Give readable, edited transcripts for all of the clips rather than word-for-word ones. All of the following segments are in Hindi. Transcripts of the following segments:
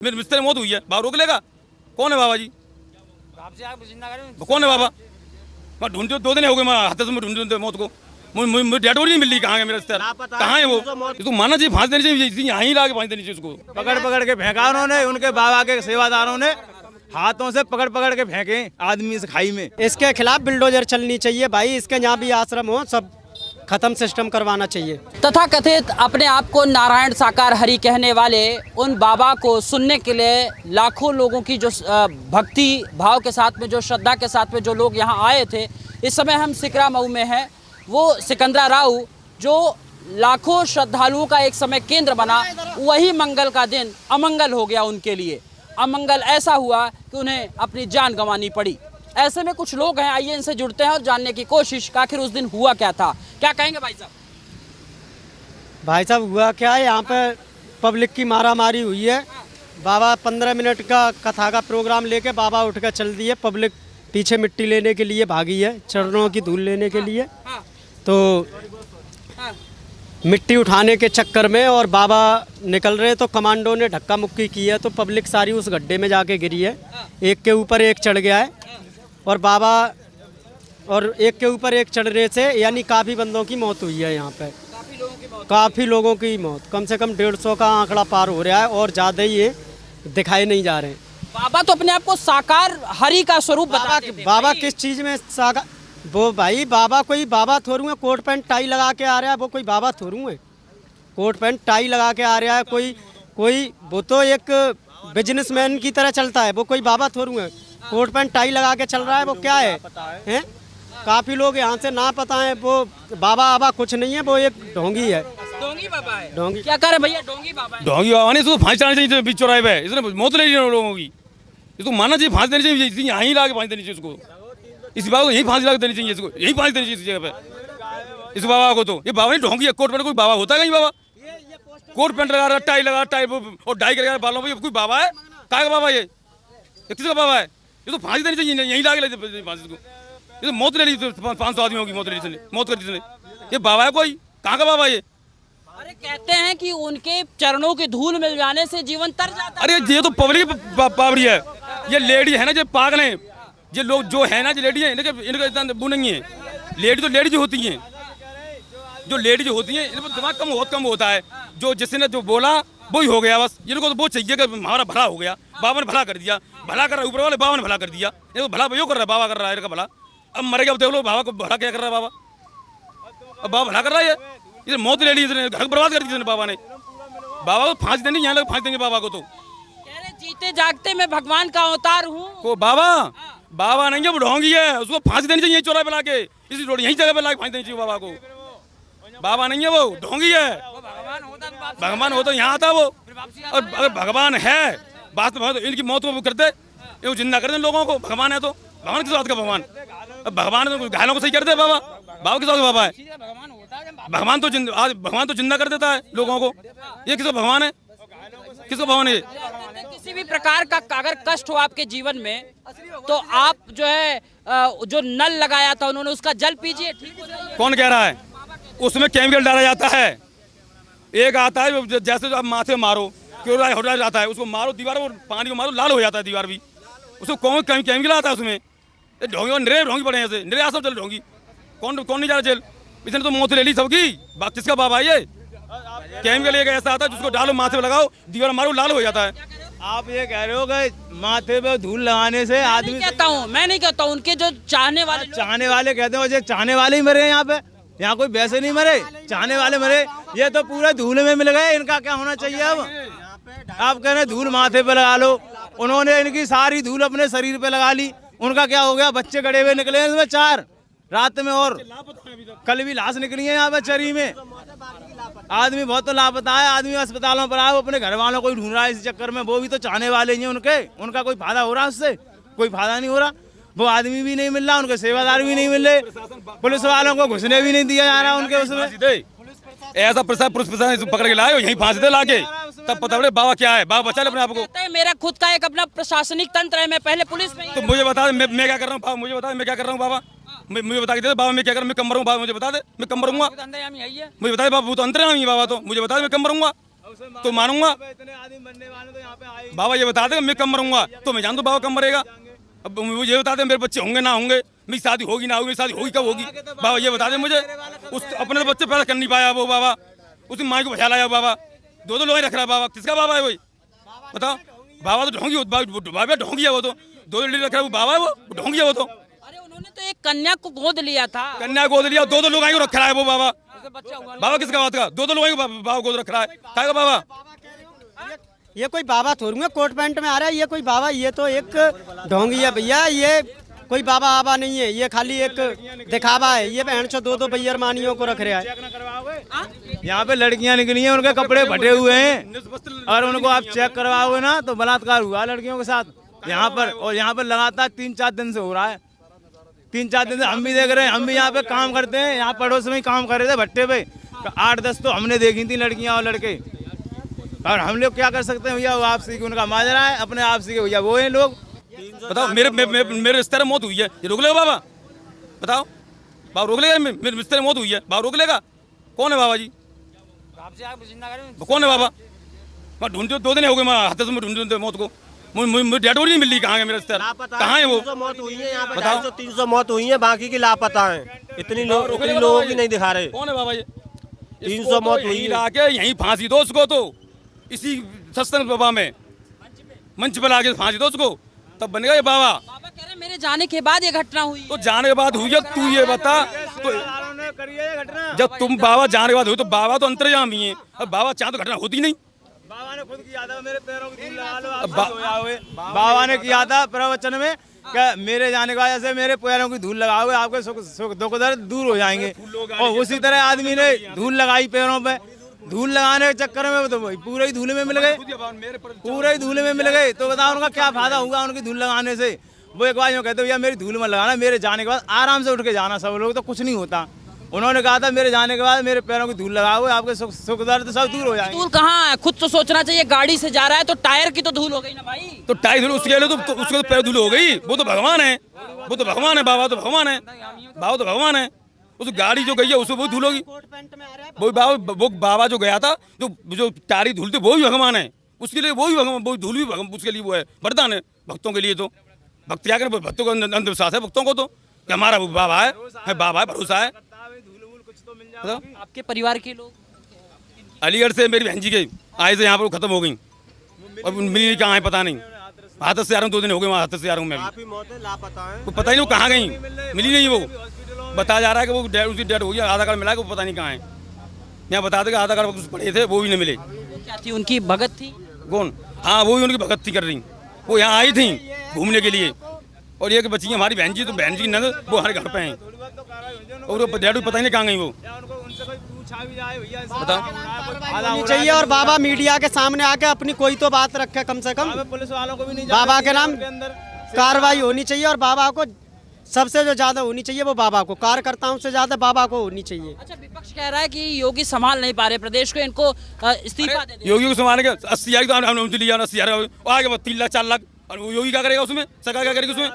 मेरे मिस्त्री मौत हुई है, बाबा रोक लेगा? कौन है बाबा जी? कौन है बाबा? मैं ढूंढते 2 दिन हो गए, मैं हाथ से ढूंढते मौत को। मुझे डेड बॉडी नहीं मिल रही। कहाँ है मेरा रिश्तेदार? कहाँ है वो? तो माना चाहिए, फांसी देनी चाहिए, यहाँ ही ला के फांसी देनी चाहिए उसको। पकड़ के फेंका उन्होंने, उनके बाबा के सेवादारों ने हाथों से पकड़ के फेंके आदमी इस खाई में। इसके खिलाफ बिल्डोजर चलनी चाहिए भाई। इसके यहाँ भी आश्रम हो, सब खत्म सिस्टम करवाना चाहिए। तथा कथित अपने आप को नारायण साकार हरि कहने वाले उन बाबा को सुनने के लिए लाखों लोगों की जो भक्ति भाव के साथ में, जो श्रद्धा के साथ में जो लोग यहाँ आए थे। इस समय हम सिकरा मऊ में हैं। वो सिकंदरा राव जो लाखों श्रद्धालुओं का एक समय केंद्र बना, वही मंगल का दिन अमंगल हो गया उनके लिए। अमंगल ऐसा हुआ कि उन्हें अपनी जान गंवानी पड़ी। ऐसे में कुछ लोग हैं, आइए इनसे जुड़ते हैं और जानने की कोशिश कि आखिर उस दिन हुआ क्या था। क्या कहेंगे भाई साहब? भाई साहब हुआ क्या है, यहाँ पे पब्लिक की मारामारी हुई है। बाबा 15 मिनट का कथा का प्रोग्राम लेके बाबा उठ कर चल दिए। पब्लिक पीछे मिट्टी लेने के लिए भागी है, चरणों की धूल लेने के लिए। तो मिट्टी उठाने के चक्कर में और बाबा निकल रहे तो कमांडो ने धक्का मुक्की की है, तो पब्लिक सारी उस गड्ढे में जाके गिरी है। एक के ऊपर एक चढ़ गया है और बाबा और एक के ऊपर एक चढ़ने से यानी काफ़ी बंदों की मौत हुई है यहाँ पे। काफ़ी लोगों की मौत, कम से कम 150 का आंकड़ा पार हो रहा है और ज़्यादा ही ये दिखाई नहीं जा रहे हैं। बाबा तो अपने आप को साकार हरि का स्वरूप बताते थे। बाबा किस चीज़ में साकार? वो भाई बाबा कोई बाबा थोड़ू है, कोट पैंट टाई लगा के आ रहा है, वो कोई बाबा थोड़ू है। कोट पैंट टाई लगा के आ रहा है कोई वो तो एक बिजनेसमैन की तरह चलता है, वो कोई बाबा थोड़ू है। कोट पैंट टाई लगा के चल रहा है, वो क्या है? हैं? काफी लोग यहाँ से ना पता है। वो बाबा कुछ नहीं है, वो एक ढोंगी है। डोंगी बाबा है। डोंगी क्या करे भैया? डोंगी बाबा है। ढोंगी बाबा ने इसको फांसी चढ़ानी चाहिए बीच चौराहे पे। इसने मौत ले ली लोगों की। इसको मानना चाहिए, फांसी देनी चाहिए, यहाँ ही ला के फांसी देनी चाहिए उसको। इस बाबा को यही फांसी ला के देनी चाहिए, इसको यही फांसी देनी चाहिए इस जगह पे। इस बाबा को तो ये बाबा नहीं ढोंगी है। कोट पैंट कोई बाबा होता है कहीं? बाबा कोट पैंट लगा रहा, टाई लगा, टाई और डाई कर बालों में, कोई बाबा है? क्या का बाबा? ये किसका बाबा है? ये तो फांसी देनी चाहिए, यहीं ला के ले फांसी को। ये तो मौत ले ली, 500 आदमियों की मौत ले ली, मौत कर दी इसने। ये बाबा है कोई? कहाँ का बाबा ये? अरे कहते हैं कि उनके चरणों की धूल मिल जाने से जीवन तर जाता है। अरे ये तो पब्लिक पावरी है। ये लेडी है ना जो पागल है, ये लोग जो है ना, जो लेडी है, इनका इतना वो नहीं है। लेडी तो लेडी जो होती हैं, जो लेडी जो होती हैं, इनका दिमाग बहुत कम होता है। जो जिसने जो बोला वही हो गया बस। इनको तो वो चाहिए कि हमारा भला हो गया, बाबा ने भला कर दिया। भला कर रहा है ऊपर वाले, बाबा ने भला कर दिया। ये भला वो कर रहा है, बाबा कर रहा है इनका भला। अब मरेगा, अब देख लो बाबा को भला क्या कर रहा है बाबा। अब बाबा भला कर रहा है। ये मौत ले ली इसने, घर बर्बाद कर दी बाबा ने। बाबा को फांसी देनी, यहाँ लोग फांसी देंगे बाबा को। तो कह रहे जीते जागते मैं भगवान का अवतार हूँ। को बाबा नहीं है, वो ढोंगी है। उसको फांसी देनी चाहिए चौराहे पे लाके, इसी रोड यही जगह पे लाके फांसी देनी चाहिए बाबा को। बाबा नहीं है, वो ढोंगी है। भगवान हो तो यहाँ आता वो। और अगर भगवान है बात में तो इनकी मौत को करते, ये जिंदा कर दे लोगों को। भगवान है तो भगवान किस बात का भगवान? भगवान तो घायलों को सही कर दे बाबा। बाबा किस बात का बाबा है? भगवान तो जिंदा कर देता है लोगों को। ये किसका भगवान है? किसका भगवान है? किसी भी प्रकार का अगर कष्ट हो आपके जीवन में तो आप जो है जो नल लगाया था उन्होंने, उसका जल पीजिए, ठीक हो जाएगा। कौन कह रहा है? उसमें केमिकल डाला जाता है। एक आता है जैसे आप माथे मारो क्लोराइड हो जाता है, उसको मारो दीवार को, पानी को मारो लाल हो जाता है दीवार भी। उसको कौन केमिकल आता है उसमें? ढोंगी निरे ढोंगी पड़े ऐसे, निरे आसम चल ढोंगी। कौन नहीं जा रहा जेल? इसने तो मौत ले ली सबकी। किसका बाबा है ये? केमिकल एक ऐसा आता है जिसको डालो माथे पे लगाओ, दीवार मारो लाल हो जाता है। आप ये कह रहे हो कि माथे पे धूल लगाने से आदमी? मैं नहीं कहता हूँ, उनके जो चाहने वाले कहते हैं चाहने वाले ही मरे यहाँ पे। यहाँ कोई वैसे नहीं मरे, चाहने वाले मरे। ये तो पूरा धूल में मिल गए। इनका क्या होना चाहिए? अब आप कह रहे हैं धूल माथे पे लगा लो, उन्होंने इनकी सारी धूल अपने शरीर पे लगा ली। उनका क्या हो गया? बच्चे गड़े हुए निकले हैं इसमें 4 रात में, और कल भी लाश निकली है यहाँ पे चरी में। आदमी बहुत तो लापता है। आदमी अस्पतालों पर आए, अपने घर वालों को ढूंढ रहा है इस चक्कर में। वो भी तो चाहने वाले ही हैं उनके, उनका कोई फायदा हो रहा? उससे कोई फायदा नहीं हो रहा। वो आदमी भी नहीं मिल रहा, उनके सेवादार भी नहीं मिल रहे, पुलिस वालों को घुसने भी नहीं दिया जा रहा उनके उसमें। ऐसा पुलिस प्रशासन पकड़ के लाए, यहीं फांसी दे लाके, तब पता चले बाबा क्या है। बाबा बचा ले अपने आप को। मेरा खुद का एक अपना प्रशासनिक तंत्र है, मैं पहले पुलिस में। तो मुझे बता दे मैं क्या कर रहा हूँ? मुझे बता दे मैं क्या कर रहा हूँ बाबा? मुझे बता के दे बाबा मैं क्या कर रहा हूँ? मैं कम मरूंगा बाबा, मुझे बता दे मैं कम मरूंगा। मुझे बता दे बाबा, वो तो अंतर्यामी है बाबा, तो मुझे बता दे मैं कम मरूंगा। तो मानूंगा। इतने आदमी मरने वाले तो यहाँ पे आए। बाबा ये बता देगा मैं कम मरूंगा, तो मैं जान दो बाबा कम मरेगा। अब वो ये बता दे मेरे बच्चे होंगे ना होंगे, मेरी शादी होगी ना होगी, मेरी शादी होगी कब होगी, बाबा ये बता दे मुझे। उस अपने तो बच्चे पैदा कर नहीं पाया वो बाबा, उसकी माँ को बचा लाया बाबा, दो लोग रख रहा बाबा, किसका बाबा है वही बताओ। बाबा तो ढोंगी, बाबा ढोंगी है वो, तो दो रख रहा है वो बाबा है, वो ढोंगी है वो तो। अरे उन्होंने तो एक कन्या को गोद लिया था, कन्या गोद लिया, दो लोग आएंगे रख रहा है वो बाबा। बाबा किसका बात का, दो लोग आएंगे बाबा गोद रख रहा है, क्या बाबा। ये कोई बाबा थोड़ी है कोट पैंट में आ रहा है, ये कोई बाबा, ये तो एक ढोंगी है भैया, ये कोई बाबा आबा नहीं है, ये खाली एक दिखावा है। ये बहन चो दो बेयर मानियों को रख रहा है। यहाँ पे लड़कियाँ निकली हैं, उनके कपड़े फटे हुए हैं, और उनको आप चेक करवाओगे ना तो बलात्कार हुआ लड़कियों के साथ यहाँ पर। और यहाँ पर लगातार 3-4 दिन से हो रहा है, 3-4 दिन से हम भी देख रहे हैं। हम भी यहाँ पे काम करते हैं, यहाँ पड़ोस में ही काम कर रहे थे भट्टे पे, 8-10 तो हमने देखी थी लड़कियाँ और लड़के। और हम लोग क्या कर सकते हैं भैया, वो आपसी उनका माजरा है, अपने आपसी के भैया वो हैं लोग। बताओ मेरे रिश्ते में मौत हुई है, ये रोक लेगा बाबा बताओ, बाबा रोक लेगा, मेरे रिश्ते में मौत हुई है बाबा रोक लेगा। कौन है बाबा जी, कौन है बाबा। मैं ढूंढते 2 दिन हो गए, मैं हाथ से ढूंढते मौत को, मुझे डेड बॉडी नहीं मिल रही। कहाँ है मेरा रिश्तेदार, कहाँ है वो, 300 मौत हुई है यहाँ पे, बताओ। 300 मौत हुई है, बाकी की लापता है। इतनी लोगों की नहीं दिखा रहे। कौन है बाबा ये, 300 मौत हुई है। ला के यहीं फांसी दो उसको, तो इसी सत्संग बाबा में मंच पर लाके फांसी दो उसको, तब बनेगा ये बाबा। बाबा कह रहे मेरे जाने के बाद ये घटना हुई। तो जाने के बाद हुई है, तू ये बता तो जब तुम बाबा जाने के बाद हुई तो बाबा तो अंतर्यामी है, अब बाबा चाहे तो घटना होती नहीं। बाबा ने खुद किया था, मेरे पैरों की धूल लगा लो आप। बाबा ने किया था प्रवचन में कि मेरे जाने के बाद ऐसे मेरे पैरों की धूल लगाओगे आपके सुख दुख दर्द दूर हो जाएंगे। और उसी तरह आदमी ने धूल लगाई पैरों पे, धूल लगाने के चक्कर में तो पूरे ही धूल में मिल गए, पूरे ही धूल में मिल गए। तो बताओ उनका क्या फायदा होगा उनकी धूल लगाने से। वो एक बार यूँ कहते भैया मेरी धूल में लगाना, मेरे जाने के बाद आराम से उठ के जाना सब लोग, तो कुछ नहीं होता। उन्होंने कहा था मेरे जाने के बाद मेरे पैरों की धूल लगाओगे आपके सुख दर्द सब दूर हो जाएंगे। धूल कहाँ है, खुद तो सोचना चाहिए, गाड़ी से जा रहा है तो टायर की तो धूल हो गई ना भाई। तो टाई धूल उसके लिए तो उसके तो पैर धूल हो गई, वो तो भगवान है, वो तो भगवान है, बाबा तो भगवान है, बाबा तो भगवान है। उस गाड़ी जो गई है उसमें वो धूल होगी, वो बाबा जो गया था, जो टारी धूल थी वो भी भगवान है, उसके लिए वो भी भगवान, वो धूल भी भगवान, उसके लिए वो है वरदान है भक्तों के लिए। तो भक्त क्या करें, भक्तों को अंधविश्वास है भक्तों को, तो कि हमारा बाबा है बाबा है, भरोसा है। आपके परिवार के लोग अलीगढ़ से मेरी बहन जी के आए थे यहाँ पर, खत्म हो गई, और मिली नहीं, कहाँ है पता नहीं। हाथत से आ रहा हूँ, 2 दिन हो गए वहाँ हाथत से आ रहा हूँ मैं, काफी मौतें लापता हैं। वो पता ही नहीं वो कहाँ गई, मिली नहीं। वो बता जा रहा है कि वो उसकी डेड हो गई, आधार कार्ड मिला है, वो पता नहीं कहाँ है। यहाँ बता देगा आधार कार्ड कुछ पड़े थे वो भी नहीं मिले। क्या थी उनकी भगत थी, कौन, हाँ वो भी उनकी भगत थी कर रही, वो यहाँ आई थी घूमने के लिए। और ये कि बच्ची हमारी बहन जी, तो बहन जी की नंद वो हमारे घर पे हैं, और वो डेड पता ही नहीं कहाँ गई वो, बताओ। होनी चाहिए। और बाबा मीडिया के सामने आके अपनी कोई तो बात रखे, कम से कम पुलिस वालों को भी नहीं बाबा के नाम कार्रवाई होनी चाहिए। और बाबा को सबसे जो ज्यादा होनी चाहिए वो बाबा को, कार्यकर्ताओं से ज्यादा बाबा को होनी चाहिए। अच्छा विपक्ष कह रहा है कि योगी संभाल नहीं पा रहे प्रदेश को, इनको इस्तीफा दे दे। योगी को संभालने के 80,000 तो लिया, 80,000 आगे 3 लाख 4 लाख, और वो योगी क्या करेगा उसमें, सरकार क्या करेगी उसमें,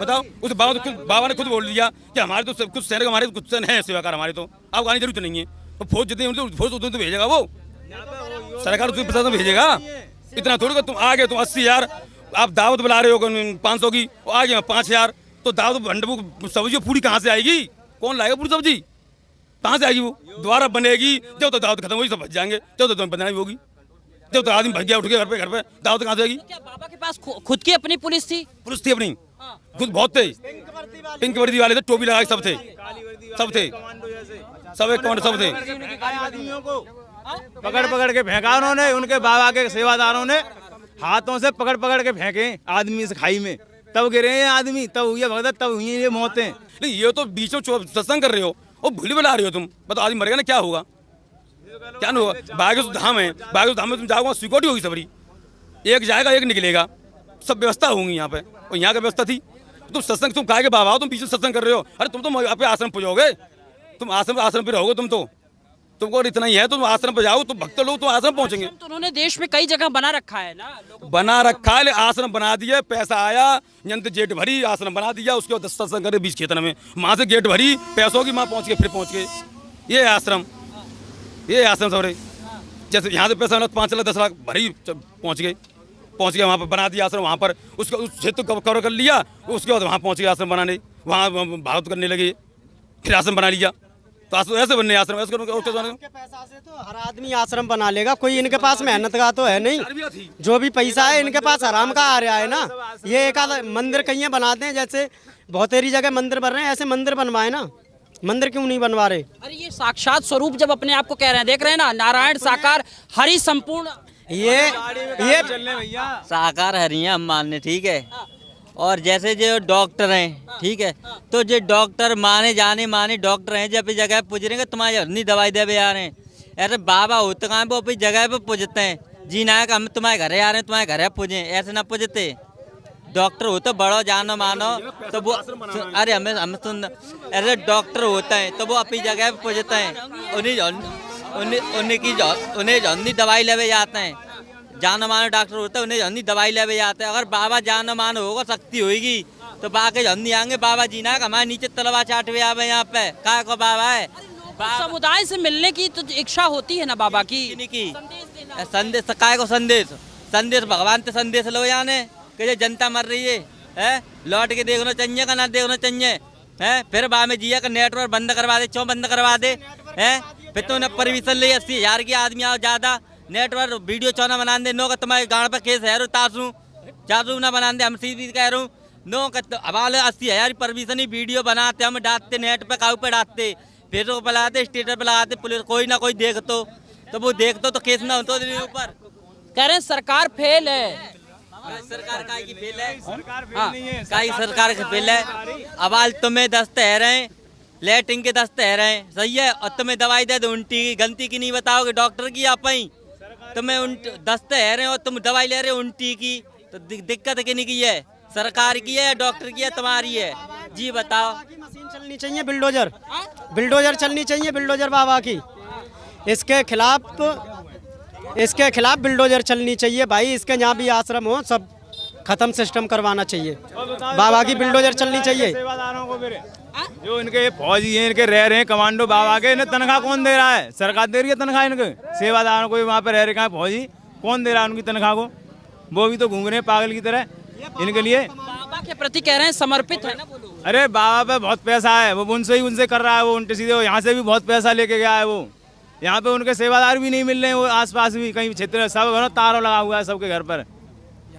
बताओ। उस बाबा ने खुद बोल दिया कि हमारे तो सब कुछ शहर, हमारे कुछ है सेवाकार हमारे, तो आपको आने जरूरत नहीं है। तो फौज जितनी फौज उतनी तो भेजेगा वो, सरकार उसमें प्रशासन भेजेगा। इतना थोड़ी तुम आ गए, तुम 80,000 आप दावत बुला रहे हो 500 की, आ गए 5,000, तो दावत भंड सब्जी पूरी कहाँ से आएगी, कौन लाएगा पूरी सब्जी, कहाँ से आएगी वो, दोबारा बनेगी। जब तो दावत खत्म होगी सब बच जाएंगे, जब तो बनानी होगी, जब तो आदमी भग गया उठ के घर पे दावत कहाँ से आएगी। क्या बाबा के पास खुद की अपनी पुलिस थी, पुलिस थी अपनी, खुद बहुत थे, पिंक वर्दी वाले थे, टोपी लगा के सब थे, सब थे, सब एक कमांडो सब थे। आदमियों को पकड़ पकड़ के फेंका उन्होंने, उनके बाबा के सेवादारों ने हाथों से पकड़ पकड़ के फेंके आदमी से खाई में, तब गिरे हैं आदमी, तब हुई है भगदड़, तब हुई है ये मौतें। नहीं ये तो बीच में सत्संग कर रहे हो और भूल बुला रहे हो तुम, बताओ आदमी मरेगा ना, क्या होगा, क्या नहीं होगा। बागेश्वर धाम है, बागेश्वर धाम में तुम जाओगे सिक्योरिटी होगी सबरी, एक जाएगा एक निकलेगा, सब व्यवस्था होंगी यहाँ पे, और यहाँ का व्यवस्था थी। तुम सत्संग तुम कहा के बाबा हो, तुम पीछे सत्संग कर रहे हो, अरे तुम तो आप आश्रम पहुँचोगे, तुम आश्रम पे रहोगे, तुमको इतना ही है, तुम आश्रम पे जाओ, तुम भक्त लोग तो आश्रम पहुंचेंगे। तो उन्होंने देश में कई जगह बना रखा है ना, बना रखा है, आश्रम बना दिए, पैसा आया, यंत्र जेट भरी, आश्रम बना दिया, उसके बाद 10 सत्संग करे 20 क्षेत्र में, वहां से गेट भरी, पैसों की माँ पहुंच गए, फिर पहुंच गए। ये आश्रम सब रहे, जैसे यहाँ से पैसा 5 लाख 10 लाख भरी पहुँच गए वहाँ पर बना दिया आश्रम, वहाँ पर उसका उस क्षेत्र को कवर कर लिया, उसके बाद वहाँ पहुँच गए आश्रम बनाने, वहाँ भागवत करने लगे, फिर आश्रम बना लिया। तो आश्रम ऐसे बनने आश्रम ऐसे इनके पैसा से तो हर आदमी आश्रम बना लेगा, कोई इनके पास मेहनत का तो है नहीं, जो भी पैसा है इनके पास आराम का आ रहा है ना। ये एक आध मंदिर कहीं बनाते हैं, जैसे बहुत सारी जगह मंदिर बन रहे हैं, ऐसे मंदिर बनवाए ना, मंदिर क्यों नहीं बनवा रहे? अरे ये साक्षात स्वरूप जब अपने आप को कह रहे हैं, देख रहे हैं ना, नारायण साकार हरि संपूर्ण, ये साकार हरी हैं हम मानने, ठीक है। और जैसे जो डॉक्टर हैं, ठीक है, तो जो डॉक्टर माने डॉक्टर हैं, जब इस जगह पुज रहे हैं तुम्हारी हरनी दवाई दे आ रहे हैं, ऐसे बाबा होते कहाँ वो अपनी जगह पे पुजते हैं। जी ना हम तुम्हारे घरे आ रहे हैं, तुम्हारे घरे पुजे, ऐसे ना पुजते। डॉक्टर हो तो बड़ो जानो मानो, तो वो अरे हम सुन, ऐसे डॉक्टर होता है तो वो अपनी जगह पे पुजते हैं, उन्हें जल्दी दवाई लेवे जाते हैं। जानो मानो डॉक्टर होता है, उन्हें जल्दी दवाई लेवे जाते हैं। अगर बाबा जानो मानो होगा, शक्ति होगी तो बाकी जल्दी आएंगे। बाबा जी ना हमारे नीचे तलवा चाटवे आवे यहाँ पे, काय को बाबा है। समुदाय से मिलने की तो इच्छा होती है ना बाबा की, संदेश काय को संदेश भगवान से संदेश लो जाने कि जनता मर रही है, लौट के देखना चाहिए का ना देखना चाहिए है। फिर बाद में जिया का नेटवर्क बंद करवा दे, क्यों बंद करवा दे है? फिर तो उन्हें परमिशन ले 80,000 की आदमी आओ ज्यादा, नेटवर्क वीडियो चौना बना दे, नो का तुम्हारे गाँव पे केस है तासू चासू ना बना दे। हम सीधी कह रहा हूँ, नो का हवाले 80,000 परमिशन ही वीडियो बनाते, हम डालते नेट पे, काऊ पे डालते, फेसबुक पे लगाते, स्टेटस पे लगाते, पुलिस कोई ना कोई देखतो, तो वो देखतो तो केस ना होता ऊपर। कह रहे हैं सरकार फेल है। सरकार का की फेल है, सरकार का फेल है। अवाल तुम्हें 10 तह रहे हैं, लेटरिन के 10 तह रहे हैं, सही है, और तुम्हें दवाई दे दो उल्टी की, गलती की नहीं बताओगे, डॉक्टर की आप ही तुम्हें 10 तह रहे हो और तुम दवाई ले रहे हो उल्टी की, तो दिक्कत किन की है? सरकार की है, डॉक्टर की है, तुम्हारी है? जी बताओ। मशीन चलनी चाहिए, बिल्डोजर चलनी चाहिए, बिल्डोजर बाबा की। इसके खिलाफ बिल्डोजर चलनी चाहिए भाई। इसके जहाँ भी आश्रम हो सब खत्म सिस्टम करवाना चाहिए, बाबा की बिल्डोजर चलनी चाहिए। सेवादारों को मेरे जो इनके फौजी हैं, इनके रह रहे हैं कमांडो बाबा के, इन्हें तनख्वाह कौन दे रहा है? सरकार दे रही है तनख्वाह इनके। सेवादारों को वहाँ पे रह रहे हैं फौजी, कौन दे रहा है उनकी तनख्वाह को? वो भी तो घूम रहे हैं पागल की तरह इनके लिए। बाबा के प्रति कह रहे हैं समर्पित है ना वो लोग। अरे बाबा पे बहुत पैसा है, वो उनसे कर रहा है, वो उनके सीधे यहाँ से भी बहुत पैसा लेके गया है वो। यहाँ पे उनके सेवादार भी नहीं मिल रहे हैं, वो आसपास भी कहीं क्षेत्र सब तारों लगा हुआ है सबके घर पर,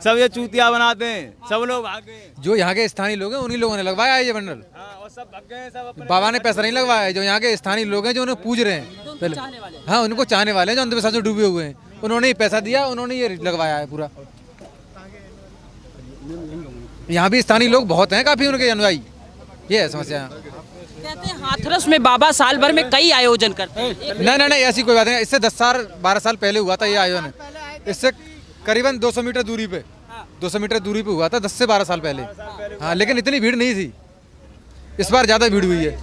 सब ये चूतिया बनाते हैं, सब लोग भागे। जो यहाँ के स्थानीय लोग हैं उन्हीं लोगों ने लगवाया है ये बंडल। और सब भाग गए, सब बाबा ने पैसा नहीं लगवाया है, जो यहाँ के स्थानीय लोग हैं जो उन्हें पूज रहे हैं पहले, हाँ उनको चाहने वाले हैं जो अंधविश्वास में डूबे हुए हैं, उन्होंने ही पैसा दिया, उन्होंने ये लगवाया है पूरा। यहाँ भी स्थानीय लोग बहुत हैं, काफी उनके अनुयायी, ये है समस्या। कहते हैं हाथरस में बाबा साल भर में कई आयोजन करते हैं। नहीं ऐसी कोई बात नहीं, इससे 10 साल 12 साल पहले हुआ था ये आयोजन, इससे करीबन 200 मीटर दूरी पे 200 मीटर दूरी पे हुआ था 10 से 12 साल पहले। हाँ लेकिन इतनी भीड़ नहीं थी, इस बार ज़्यादा भीड़ हुई है।